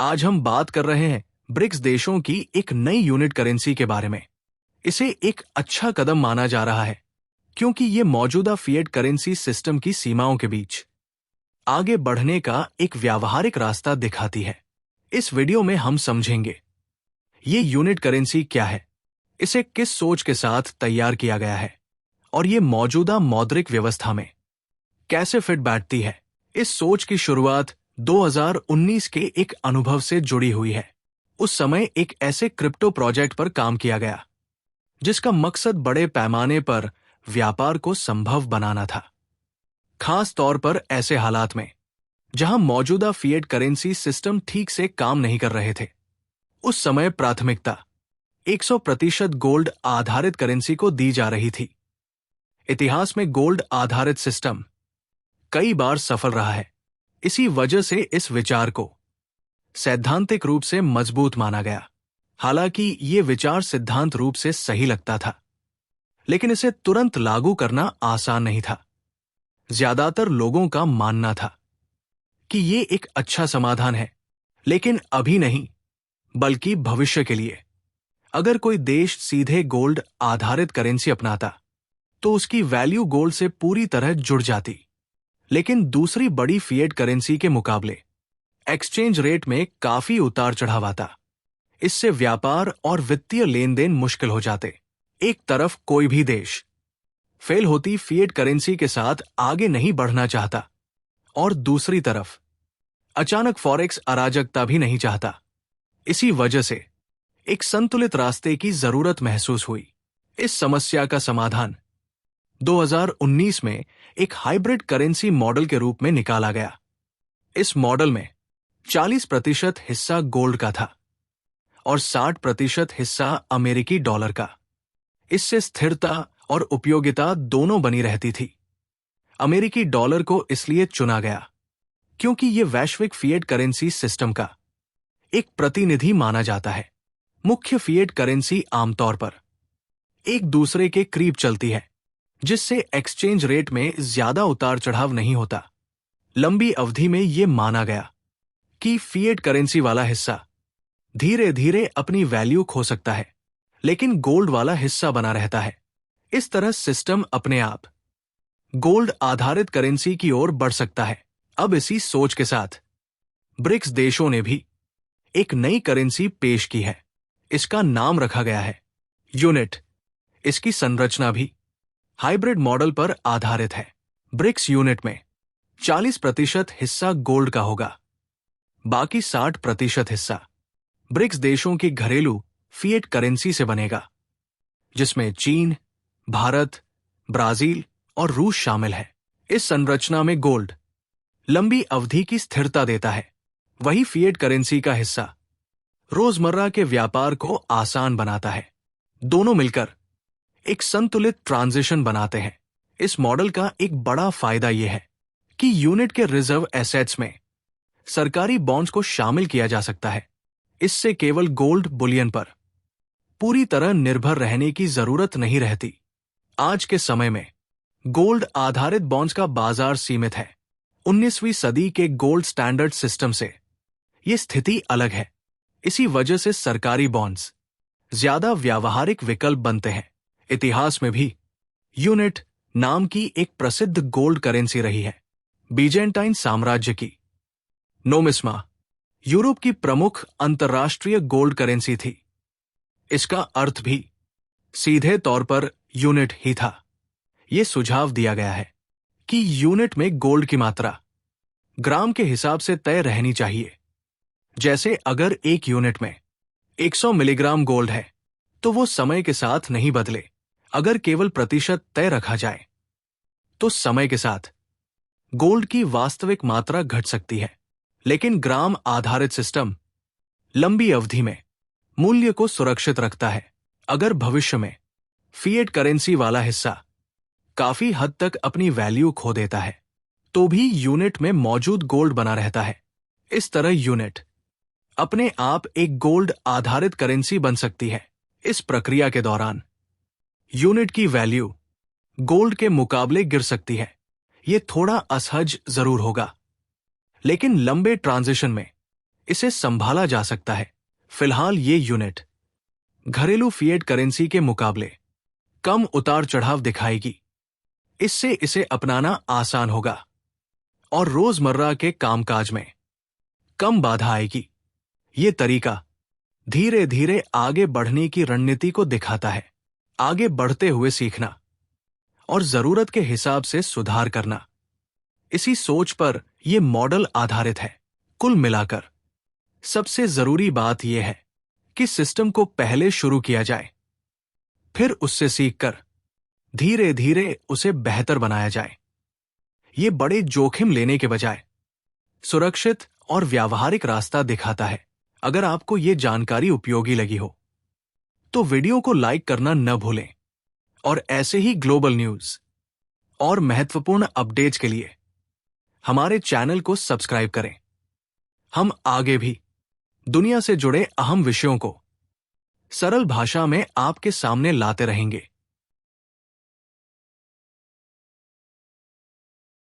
आज हम बात कर रहे हैं ब्रिक्स देशों की एक नई यूनिट करेंसी के बारे में। इसे एक अच्छा कदम माना जा रहा है क्योंकि ये मौजूदा फिएट करेंसी सिस्टम की सीमाओं के बीच आगे बढ़ने का एक व्यावहारिक रास्ता दिखाती है। इस वीडियो में हम समझेंगे ये यूनिट करेंसी क्या है, इसे किस सोच के साथ तैयार किया गया है और ये मौजूदा मौद्रिक व्यवस्था में कैसे फिट बैठती है। इस सोच की शुरुआत 2019 के एक अनुभव से जुड़ी हुई है। उस समय एक ऐसे क्रिप्टो प्रोजेक्ट पर काम किया गया जिसका मकसद बड़े पैमाने पर व्यापार को संभव बनाना था, खास तौर पर ऐसे हालात में जहां मौजूदा फिएट करेंसी सिस्टम ठीक से काम नहीं कर रहे थे। उस समय प्राथमिकता 100% गोल्ड आधारित करेंसी को दी जा रही थी। इतिहास में गोल्ड आधारित सिस्टम कई बार सफल रहा है। इसी वजह से इस विचार को सैद्धांतिक रूप से मजबूत माना गया। हालांकि ये विचार सिद्धांत रूप से सही लगता था, लेकिन इसे तुरंत लागू करना आसान नहीं था। ज्यादातर लोगों का मानना था कि ये एक अच्छा समाधान है, लेकिन अभी नहीं, बल्कि भविष्य के लिए। अगर कोई देश सीधे गोल्ड आधारित करेंसी अपनाता तो उसकी वैल्यू गोल्ड से पूरी तरह जुड़ जाती, लेकिन दूसरी बड़ी फिएट करेंसी के मुकाबले एक्सचेंज रेट में काफी उतार चढ़ाव आता। इससे व्यापार और वित्तीय लेन देन मुश्किल हो जाते। एक तरफ कोई भी देश फेल होती फिएट करेंसी के साथ आगे नहीं बढ़ना चाहता और दूसरी तरफ अचानक फॉरेक्स अराजकता भी नहीं चाहता। इसी वजह से एक संतुलित रास्ते की जरूरत महसूस हुई। इस समस्या का समाधान 2019 में एक हाइब्रिड करेंसी मॉडल के रूप में निकाला गया। इस मॉडल में 40% हिस्सा गोल्ड का था और 60% हिस्सा अमेरिकी डॉलर का। इससे स्थिरता और उपयोगिता दोनों बनी रहती थी। अमेरिकी डॉलर को इसलिए चुना गया क्योंकि यह वैश्विक फिएट करेंसी सिस्टम का एक प्रतिनिधि माना जाता है। मुख्य फिएट करेंसी आमतौर पर एक दूसरे के करीब चलती है, जिससे एक्सचेंज रेट में ज्यादा उतार चढ़ाव नहीं होता। लंबी अवधि में यह माना गया कि फिएट करेंसी वाला हिस्सा धीरे धीरे अपनी वैल्यू खो सकता है, लेकिन गोल्ड वाला हिस्सा बना रहता है। इस तरह सिस्टम अपने आप गोल्ड आधारित करेंसी की ओर बढ़ सकता है। अब इसी सोच के साथ ब्रिक्स देशों ने भी एक नई करेंसी पेश की है। इसका नाम रखा गया है यूनिट। इसकी संरचना भी हाइब्रिड मॉडल पर आधारित है। ब्रिक्स यूनिट में 40% हिस्सा गोल्ड का होगा, बाकी 60% हिस्सा ब्रिक्स देशों की घरेलू फिएट करेंसी से बनेगा, जिसमें चीन, भारत, ब्राजील और रूस शामिल है। इस संरचना में गोल्ड लंबी अवधि की स्थिरता देता है, वही फिएट करेंसी का हिस्सा रोजमर्रा के व्यापार को आसान बनाता है। दोनों मिलकर एक संतुलित ट्रांजिशन बनाते हैं। इस मॉडल का एक बड़ा फायदा यह है कि यूनिट के रिजर्व एसेट्स में सरकारी बॉन्ड्स को शामिल किया जा सकता है। इससे केवल गोल्ड बुलियन पर पूरी तरह निर्भर रहने की जरूरत नहीं रहती। आज के समय में गोल्ड आधारित बॉन्ड्स का बाजार सीमित है। 19वीं सदी के गोल्ड स्टैंडर्ड सिस्टम से यह स्थिति अलग है। इसी वजह से सरकारी बॉन्ड्स ज्यादा व्यावहारिक विकल्प बनते हैं। इतिहास में भी यूनिट नाम की एक प्रसिद्ध गोल्ड करेंसी रही है। बीजेंटाइन साम्राज्य की नोमिस्मा यूरोप की प्रमुख अंतर्राष्ट्रीय गोल्ड करेंसी थी। इसका अर्थ भी सीधे तौर पर यूनिट ही था। यह सुझाव दिया गया है कि यूनिट में गोल्ड की मात्रा ग्राम के हिसाब से तय रहनी चाहिए। जैसे अगर एक यूनिट में 100 मिलीग्राम गोल्ड है तो वो समय के साथ नहीं बदले। अगर केवल प्रतिशत तय रखा जाए तो समय के साथ गोल्ड की वास्तविक मात्रा घट सकती है, लेकिन ग्राम आधारित सिस्टम लंबी अवधि में मूल्य को सुरक्षित रखता है। अगर भविष्य में फिएट करेंसी वाला हिस्सा काफी हद तक अपनी वैल्यू खो देता है तो भी यूनिट में मौजूद गोल्ड बना रहता है। इस तरह यूनिट अपने आप एक गोल्ड आधारित करेंसी बन सकती है। इस प्रक्रिया के दौरान यूनिट की वैल्यू गोल्ड के मुकाबले गिर सकती है। यह थोड़ा असहज जरूर होगा, लेकिन लंबे ट्रांजिशन में इसे संभाला जा सकता है। फिलहाल ये यूनिट घरेलू फिएट करेंसी के मुकाबले कम उतार चढ़ाव दिखाएगी। इससे इसे अपनाना आसान होगा और रोजमर्रा के कामकाज में कम बाधा आएगी। ये तरीका धीरे धीरे आगे बढ़ने की रणनीति को दिखाता है। आगे बढ़ते हुए सीखना और जरूरत के हिसाब से सुधार करना, इसी सोच पर यह मॉडल आधारित है। कुल मिलाकर सबसे जरूरी बात यह है कि सिस्टम को पहले शुरू किया जाए, फिर उससे सीखकर धीरे धीरे उसे बेहतर बनाया जाए। ये बड़े जोखिम लेने के बजाय सुरक्षित और व्यावहारिक रास्ता दिखाता है। अगर आपको ये जानकारी उपयोगी लगी हो तो वीडियो को लाइक करना न भूलें और ऐसे ही ग्लोबल न्यूज और महत्वपूर्ण अपडेट्स के लिए हमारे चैनल को सब्सक्राइब करें। हम आगे भी दुनिया से जुड़े अहम विषयों को सरल भाषा में आपके सामने लाते रहेंगे।